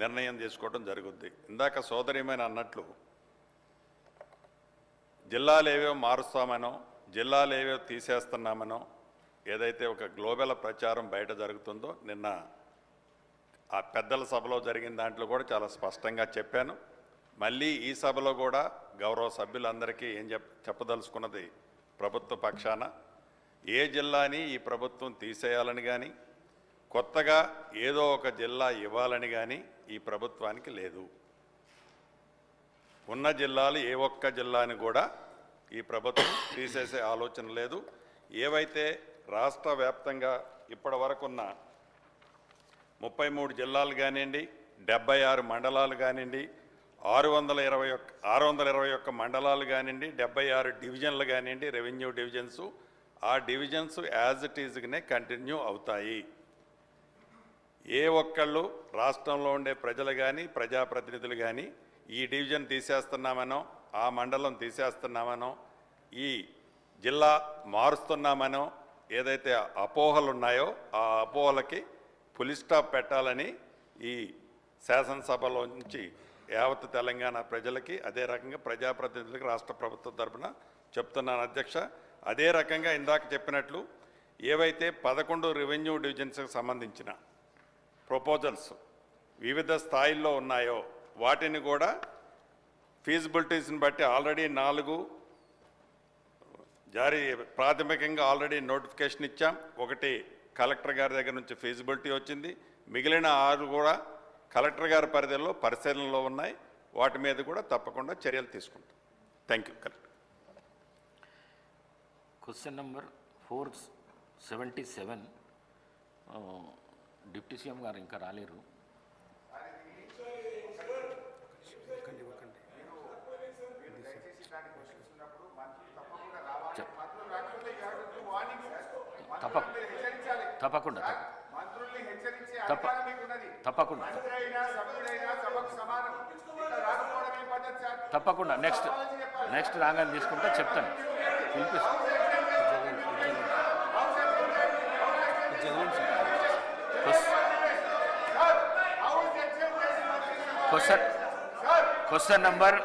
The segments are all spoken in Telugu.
నిర్ణయం తీసుకోవడం జరుగుద్ది. ఇందాక సోదరిమైన అన్నట్లు జిల్లాలేవో మారుస్తామనో జిల్లాలేవో తీసేస్తున్నామనో ఏదైతే ఒక గ్లోబల్ ప్రచారం బయట జరుగుతుందో నిన్న ఆ పెద్దల సభలో జరిగిన దాంట్లో కూడా చాలా స్పష్టంగా చెప్పాను. మళ్ళీ ఈ సభలో కూడా గౌరవ సభ్యులందరికీ ఏం చెప్పదలుచుకున్నది, ప్రభుత్వ పక్షాన ఏ జిల్లాని ఈ ప్రభుత్వం తీసేయాలని కానీ కొత్తగా ఏదో ఒక జిల్లా ఇవ్వాలని కానీ ఈ ప్రభుత్వానికి లేదు. ఉన్న జిల్లాలు ఏ ఒక్క జిల్లాని కూడా ఈ ప్రభుత్వం తీసేసే ఆలోచన లేదు. ఏవైతే రాష్ట్ర వ్యాప్తంగా ఇప్పటి వరకున్న 33 జిల్లాలు కానివ్వండి, 76 మండలాలు కానివ్వండి, 621 మండలాలు కానివ్వండి, 76 డివిజన్లు కానివ్వండి, రెవెన్యూ డివిజన్స్, ఆ డివిజన్స్ యాజ్ ఇట్ ఈజ్గానే కంటిన్యూ అవుతాయి. ఏ ఒక్కళ్ళు రాష్ట్రంలో ఉండే ప్రజలు కానీ ప్రజాప్రతినిధులు కానీ ఈ డివిజన్ తీసేస్తున్నామనో ఆ మండలం తీసేస్తున్నామనో ఈ జిల్లా మారుస్తున్నామనో ఏదైతే అపోహలు ఉన్నాయో ఆ అపోహలకి ఫుల్ స్టాప్ పెట్టాలని ఈ శాసనసభలో నుంచి యావత్ తెలంగాణ ప్రజలకి అదే రకంగా ప్రజాప్రతినిధులకి రాష్ట్ర ప్రభుత్వం తరఫున చెప్తున్నాను అధ్యక్ష. అదే రకంగా ఇందాక చెప్పినట్లు ఏవైతే 11 రెవెన్యూ డివిజన్స్కి సంబంధించిన ప్రపోజల్స్ వివిధ స్థాయిల్లో ఉన్నాయో వాటిని కూడా ఫీజిబిలిటీస్ని బట్టి ఆల్రెడీ 4 ప్రాథమికంగా ఆల్రెడీ నోటిఫికేషన్ ఇచ్చాం. 1 కలెక్టర్ గారి దగ్గర నుంచి ఫీజిబిలిటీ వచ్చింది. మిగిలిన 6 కూడా కలెక్టర్ గారి పరిధిలో పరిశీలనలో ఉన్నాయి. వాటి మీద కూడా తప్పకుండా చర్యలు తీసుకుంటాం. Thank you. Collector. Question number 477 deputy CM గారు ఇంకా రాలేరు. తప్పకుండా తప్పకుండా నెక్స్ట్ రాగానే తీసుకుంటే చెప్తాను. క్వశ్చన్ నంబర్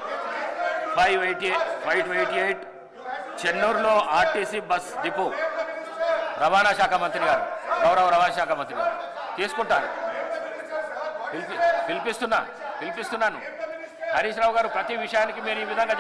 588 చెన్నూరులో ఆర్టీసీ బస్ డిపో రవాణా శాఖ మంత్రి గారు, గౌరవ రవాణా శాఖ మంత్రి గారు తీసుకుంటారు. పిలిపిస్తున్నాను. హరీష్ రావు గారు ప్రతి విషయానికి మీరు ఈ విధంగా